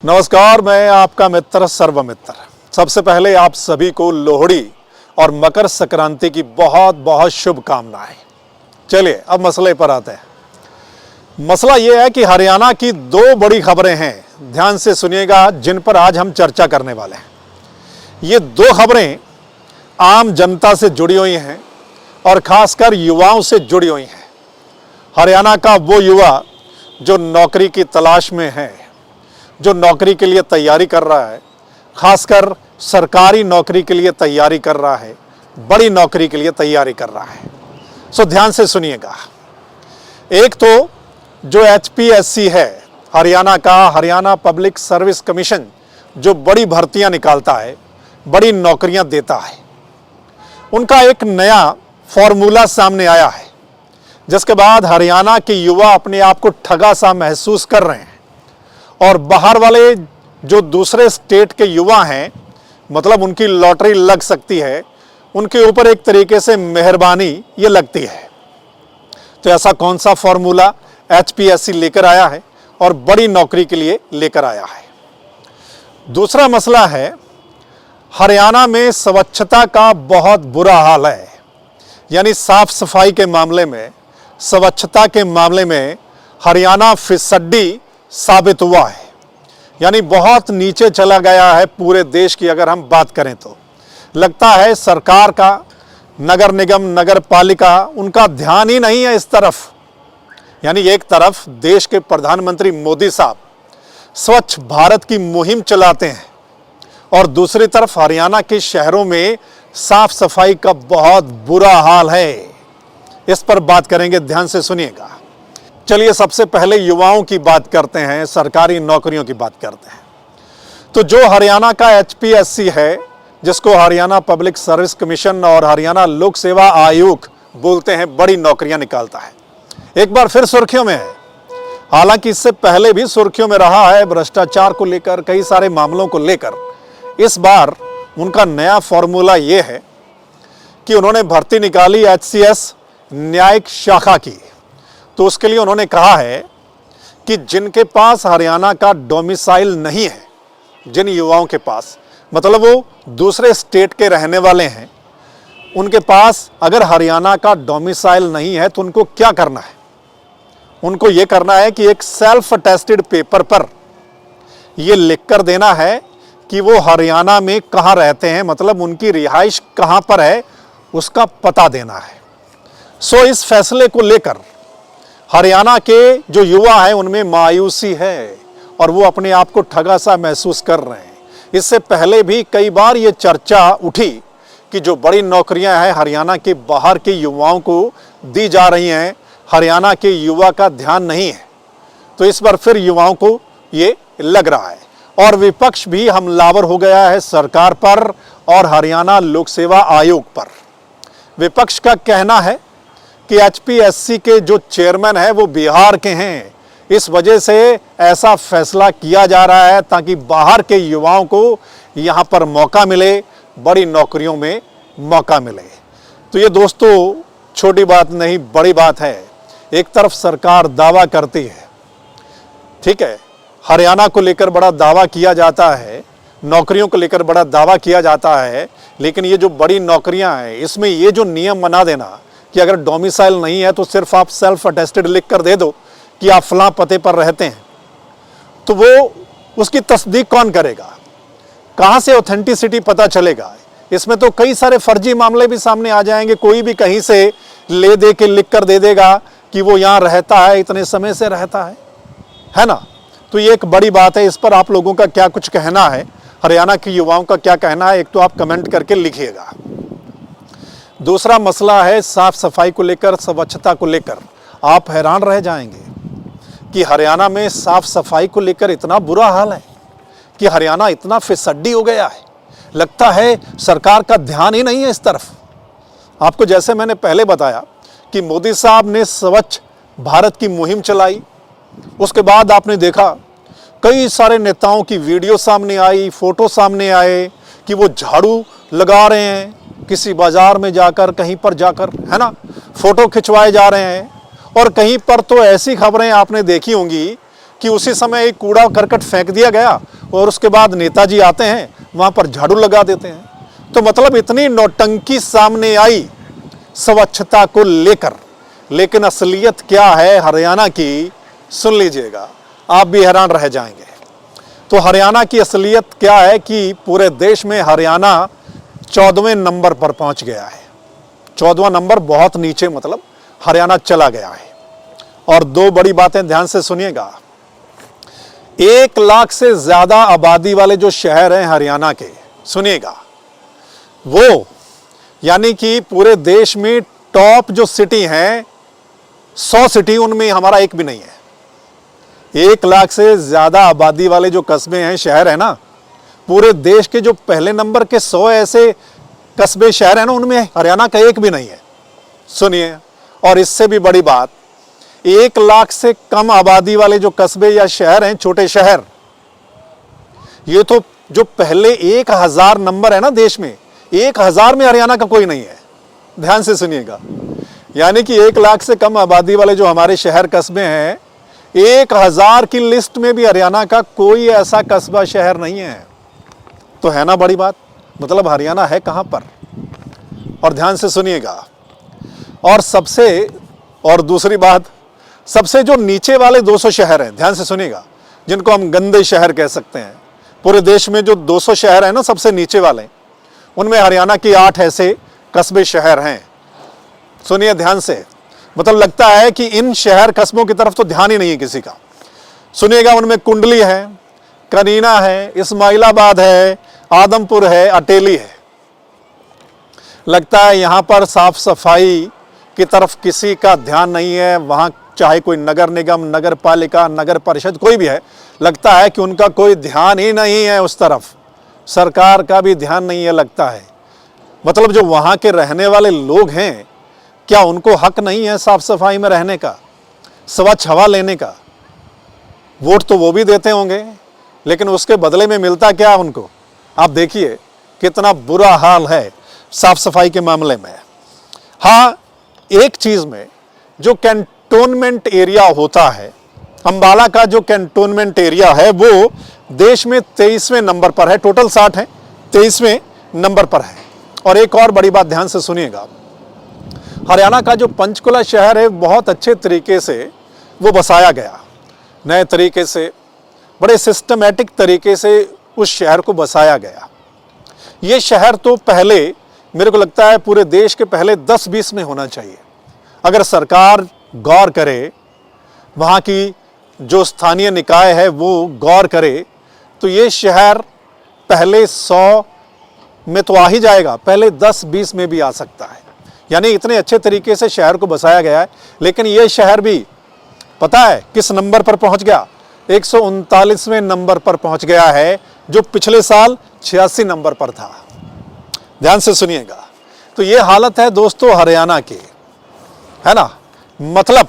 नमस्कार, मैं आपका मित्र सर्वमित्र। सबसे पहले आप सभी को लोहड़ी और मकर संक्रांति की बहुत बहुत शुभकामनाएं। चलिए अब मसले पर आते हैं। मसला यह है कि हरियाणा की दो बड़ी खबरें हैं, ध्यान से सुनिएगा, जिन पर आज हम चर्चा करने वाले हैं। ये दो खबरें आम जनता से जुड़ी हुई हैं और खासकर युवाओं से जुड़ी हुई हैं। हरियाणा का वो युवा जो नौकरी की तलाश में है, जो नौकरी के लिए तैयारी कर रहा है, खासकर सरकारी नौकरी के लिए तैयारी कर रहा है, बड़ी नौकरी के लिए तैयारी कर रहा है। सो ध्यान से सुनिएगा। एक तो जो HPSC है हरियाणा का, हरियाणा पब्लिक सर्विस कमीशन, जो बड़ी भर्तियां निकालता है, बड़ी नौकरियां देता है, उनका एक नया फॉर्मूला सामने आया है, जिसके बाद हरियाणा के युवा अपने आप को ठगा सा महसूस कर रहे हैं। और बाहर वाले जो दूसरे स्टेट के युवा हैं, मतलब उनकी लॉटरी लग सकती है, उनके ऊपर एक तरीके से मेहरबानी ये लगती है। तो ऐसा कौन सा फॉर्मूला HPSC लेकर आया है और बड़ी नौकरी के लिए लेकर आया है? दूसरा मसला है, हरियाणा में स्वच्छता का बहुत बुरा हाल है। यानी साफ सफाई के मामले में, स्वच्छता के मामले में हरियाणा फिसड्डी साबित हुआ है। यानी बहुत नीचे चला गया है पूरे देश की अगर हम बात करें तो। लगता है सरकार का, नगर निगम, नगर पालिका, उनका ध्यान ही नहीं है इस तरफ। यानी एक तरफ देश के प्रधानमंत्री मोदी साहब स्वच्छ भारत की मुहिम चलाते हैं और दूसरी तरफ हरियाणा के शहरों में साफ सफाई का बहुत बुरा हाल है। इस पर बात करेंगे, ध्यान से सुनिएगा। चलिए सबसे पहले युवाओं की बात करते हैं, सरकारी नौकरियों की बात करते हैं। तो जो हरियाणा का HPSC है, जिसको हरियाणा पब्लिक सर्विस कमीशन और हरियाणा लोक सेवा आयोग बोलते हैं, बड़ी नौकरियां निकालता है, एक बार फिर सुर्खियों में है। हालांकि इससे पहले भी सुर्खियों में रहा है, भ्रष्टाचार को लेकर, कई सारे मामलों को लेकर। इस बार उनका नया फॉर्मूला ये है कि उन्होंने भर्ती निकाली HCS न्यायिक शाखा की। तो उसके लिए उन्होंने कहा है कि जिनके पास हरियाणा का डोमिसाइल नहीं है, जिन युवाओं के पास, मतलब वो दूसरे स्टेट के रहने वाले हैं, उनके पास अगर हरियाणा का डोमिसाइल नहीं है तो उनको क्या करना है? उनको ये करना है कि एक सेल्फ अटेस्टेड पेपर पर ये लिख कर देना है कि वो हरियाणा में कहाँ रहते हैं, मतलब उनकी रिहाइश कहाँ पर है, उसका पता देना है। सो इस फैसले को लेकर हरियाणा के जो युवा हैं उनमें मायूसी है और वो अपने आप को ठगा सा महसूस कर रहे हैं। इससे पहले भी कई बार ये चर्चा उठी कि जो बड़ी नौकरियां हैं हरियाणा के बाहर के युवाओं को दी जा रही हैं, हरियाणा के युवा का ध्यान नहीं है। तो इस बार फिर युवाओं को ये लग रहा है और विपक्ष भी हमलावर हो गया है सरकार पर और हरियाणा लोक सेवा आयोग पर। विपक्ष का कहना है कि HPSC के जो चेयरमैन है वो बिहार के हैं, इस वजह से ऐसा फैसला किया जा रहा है ताकि बाहर के युवाओं को यहाँ पर मौका मिले, बड़ी नौकरियों में मौका मिले। तो ये दोस्तों छोटी बात नहीं, बड़ी बात है। एक तरफ सरकार दावा करती है, ठीक है, हरियाणा को लेकर बड़ा दावा किया जाता है, नौकरियों को लेकर बड़ा दावा किया जाता है, लेकिन ये जो बड़ी नौकरियां हैं इसमें ये जो नियम बना देना कि अगर डोमिसाइल नहीं है तो सिर्फ आप सेल्फ अटेस्टेड लिख कर दे दो कि आप फलां पते पर रहते हैं, तो वो उसकी तस्दीक कौन करेगा? कहाँ से ऑथेंटिसिटी पता चलेगा? इसमें तो कई सारे फर्जी मामले भी सामने आ जाएंगे। कोई भी कहीं से ले दे के लिख कर दे देगा कि वो यहाँ रहता है, इतने समय से रहता है ना। तो ये एक बड़ी बात है। इस पर आप लोगों का क्या कुछ कहना है, हरियाणा के युवाओं का क्या कहना है, एक तो आप कमेंट करके लिखिएगा। दूसरा मसला है साफ सफाई को लेकर, स्वच्छता को लेकर। आप हैरान रह जाएंगे कि हरियाणा में साफ सफाई को लेकर इतना बुरा हाल है कि हरियाणा इतना फिसड्डी हो गया है, लगता है सरकार का ध्यान ही नहीं है इस तरफ। आपको जैसे मैंने पहले बताया कि मोदी साहब ने स्वच्छ भारत की मुहिम चलाई, उसके बाद आपने देखा कई सारे नेताओं की वीडियो सामने आई, फोटो सामने आए कि वो झाड़ू लगा रहे हैं, किसी बाजार में जाकर, कहीं पर जाकर, है ना, फोटो खिंचवाए जा रहे हैं। और कहीं पर तो ऐसी खबरें आपने देखी होंगी कि उसी समय एक कूड़ा करकट फेंक दिया गया और उसके बाद नेताजी आते हैं वहाँ पर झाड़ू लगा देते हैं। तो मतलब इतनी नौटंकी सामने आई स्वच्छता को लेकर, लेकिन असलियत क्या है हरियाणा की, सुन लीजिएगा, आप भी हैरान रह जाएंगे। तो हरियाणा की असलियत क्या है कि पूरे देश में हरियाणा 14वें नंबर पर पहुंच गया है। 14वां नंबर बहुत नीचे मतलब हरियाणा चला गया है। और दो बड़ी बातें ध्यान से सुनिएगा, 1 लाख से ज्यादा आबादी वाले जो शहर हैं हरियाणा के, सुनिएगा, वो यानी कि पूरे देश में टॉप जो सिटी हैं 100 सिटी, उनमें हमारा एक भी नहीं है। 1 लाख से ज्यादा आबादी वाले जो कस्बे हैं, शहर है ना, पूरे देश के जो पहले नंबर के 100 ऐसे कस्बे शहर हैं ना, उनमें हरियाणा का एक भी नहीं है। सुनिए, और इससे भी बड़ी बात, 1 लाख से कम आबादी वाले जो कस्बे या शहर हैं, छोटे शहर, ये तो जो पहले 1000 नंबर है ना देश में, 1000 में हरियाणा का कोई नहीं है। ध्यान से सुनिएगा, यानी कि 1 लाख से कम आबादी वाले जो हमारे शहर कस्बे हैं, 1000 की लिस्ट में भी हरियाणा का कोई ऐसा कस्बा शहर नहीं है। तो है ना बड़ी बात, मतलब हरियाणा है कहां पर। और ध्यान से सुनिएगा, और दूसरी बात, सबसे जो नीचे वाले 200 शहर हैं, ध्यान से सुनिएगा, जिनको हम गंदे शहर कह सकते हैं, पूरे देश में जो 200 शहर हैं ना सबसे नीचे वाले, उनमें हरियाणा की 8 ऐसे कस्बे शहर हैं। सुनिए ध्यान से, मतलब लगता है कि इन शहर कस्बों की तरफ तो ध्यान ही नहीं है किसी का। सुनिएगा, उनमें कुंडली है, कनीना है, इस्माइलाबाद है, आदमपुर है, अटेली है। लगता है यहां पर साफ सफाई की तरफ किसी का ध्यान नहीं है। वहां चाहे कोई नगर निगम, नगर पालिका, नगर परिषद कोई भी है, लगता है कि उनका कोई ध्यान ही नहीं है उस तरफ, सरकार का भी ध्यान नहीं है लगता है। मतलब जो वहां के रहने वाले लोग हैं, क्या उनको हक नहीं है साफ सफाई में रहने का, स्वच्छ हवा लेने का? वोट तो वो भी देते होंगे, लेकिन उसके बदले में मिलता क्या उनको? आप देखिए कितना बुरा हाल है साफ सफाई के मामले में। हाँ, एक चीज में, जो कैंटोनमेंट एरिया होता है, अंबाला का जो कैंटोनमेंट एरिया है वो देश में 23वें नंबर पर है। टोटल 60 है, 23वें नंबर पर है। और एक और बड़ी बात ध्यान से सुनिएगा, हरियाणा का जो पंचकुला शहर है बहुत अच्छे तरीके से वो बसाया गया, नए तरीके से, बड़े सिस्टमैटिक तरीके से उस शहर को बसाया गया। ये शहर तो पहले, मेरे को लगता है पूरे देश के पहले 10-20 में होना चाहिए। अगर सरकार गौर करे, वहाँ की जो स्थानीय निकाय है वो गौर करे, तो ये शहर पहले 100 में तो आ ही जाएगा, पहले 10-20 में भी आ सकता है। यानी इतने अच्छे तरीके से शहर को बसाया गया है। लेकिन ये शहर भी पता है किस नंबर पर पहुंच गया? 139वें नंबर पर पहुंच गया है, जो पिछले साल 86 नंबर पर था। ध्यान से सुनिएगा। तो ये हालत है दोस्तों हरियाणा की, है ना। मतलब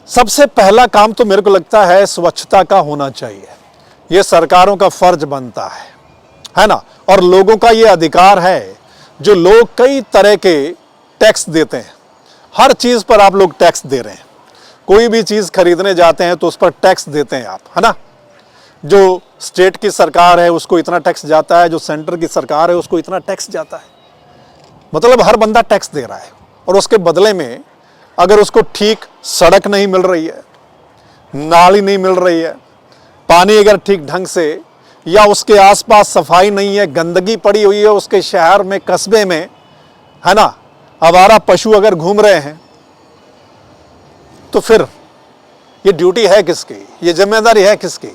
सबसे पहला काम तो मेरे को लगता है स्वच्छता का होना चाहिए। ये सरकारों का फर्ज बनता है ना। और लोगों का ये अधिकार है, जो लोग कई तरह के टैक्स देते हैं। हर चीज पर आप लोग टैक्स दे रहे हैं, कोई भी चीज खरीदने जाते हैं तो उस पर टैक्स देते हैं आप, है ना। जो स्टेट की सरकार है उसको इतना टैक्स जाता है, जो सेंटर की सरकार है उसको इतना टैक्स जाता है। मतलब हर बंदा टैक्स दे रहा है, और उसके बदले में अगर उसको ठीक सड़क नहीं मिल रही है, नाली नहीं मिल रही है, पानी अगर ठीक ढंग से, या उसके आसपास सफाई नहीं है, गंदगी पड़ी हुई है उसके शहर में, कस्बे में, है ना, आवारा पशु अगर घूम रहे हैं, तो फिर ये ड्यूटी है किसकी? ये जिम्मेदारी है किसकी?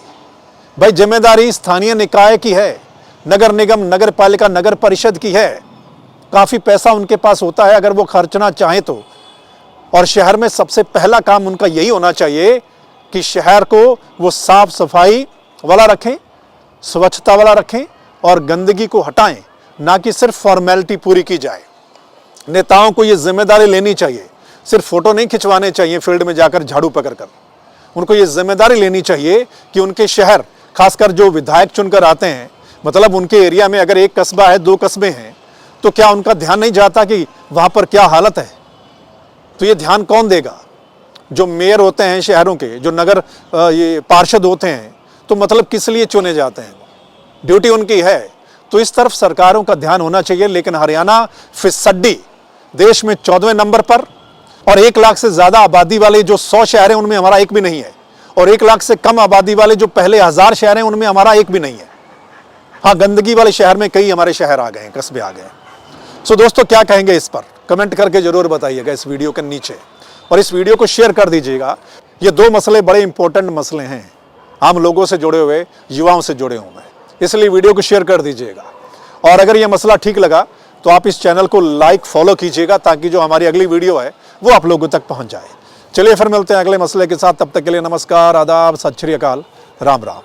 भाई जिम्मेदारी स्थानीय निकाय की है, नगर निगम, नगर पालिका, नगर परिषद की है। काफी पैसा उनके पास होता है अगर वो खर्चना चाहें तो। और शहर में सबसे पहला काम उनका यही होना चाहिए कि शहर को वो साफ सफाई वाला रखें, स्वच्छता वाला रखें, और गंदगी को हटाएं, ना कि सिर्फ फॉर्मेलिटी पूरी की जाए। नेताओं को ये जिम्मेदारी लेनी चाहिए, सिर्फ फोटो नहीं खिंचवाने चाहिए फील्ड में जाकर झाड़ू पकड़कर। उनको ये जिम्मेदारी लेनी चाहिए कि उनके शहर, खासकर जो विधायक चुनकर आते हैं, मतलब उनके एरिया में अगर एक कस्बा है, 2 कस्बे हैं, तो क्या उनका ध्यान नहीं जाता कि वहां पर क्या हालत है? तो ये ध्यान कौन देगा? जो मेयर होते हैं शहरों के, जो नगर ये पार्षद होते हैं, तो मतलब किस लिए चुने जाते हैं? ड्यूटी उनकी है। तो इस तरफ सरकारों का ध्यान होना चाहिए। लेकिन हरियाणा फिसड्डी देश में 14वें नंबर पर, और 1 लाख से ज़्यादा आबादी वाले जो 100 शहर हैं उनमें हमारा एक भी नहीं है, और 1 लाख से कम आबादी वाले जो पहले 1000 शहर हैं उनमें हमारा एक भी नहीं है। हाँ, गंदगी वाले शहर में कई हमारे शहर आ गए हैं, कस्बे आ गए हैं। सो दोस्तों, क्या कहेंगे इस पर? कमेंट करके जरूर बताइएगा इस वीडियो के नीचे, और इस वीडियो को शेयर कर दीजिएगा। ये 2 मसले बड़े इंपॉर्टेंट मसले हैं, आम लोगों से जुड़े हुए, युवाओं से जुड़े हुए, इसलिए वीडियो को शेयर कर दीजिएगा। और अगर ये मसला ठीक लगा तो आप इस चैनल को लाइक फॉलो कीजिएगा, ताकि जो हमारी अगली वीडियो है वो आप लोगों तक पहुंच जाए। चलिए फिर मिलते हैं अगले मसले के साथ। तब तक के लिए नमस्कार, आदाब, सत श्री अकाल, राम राम।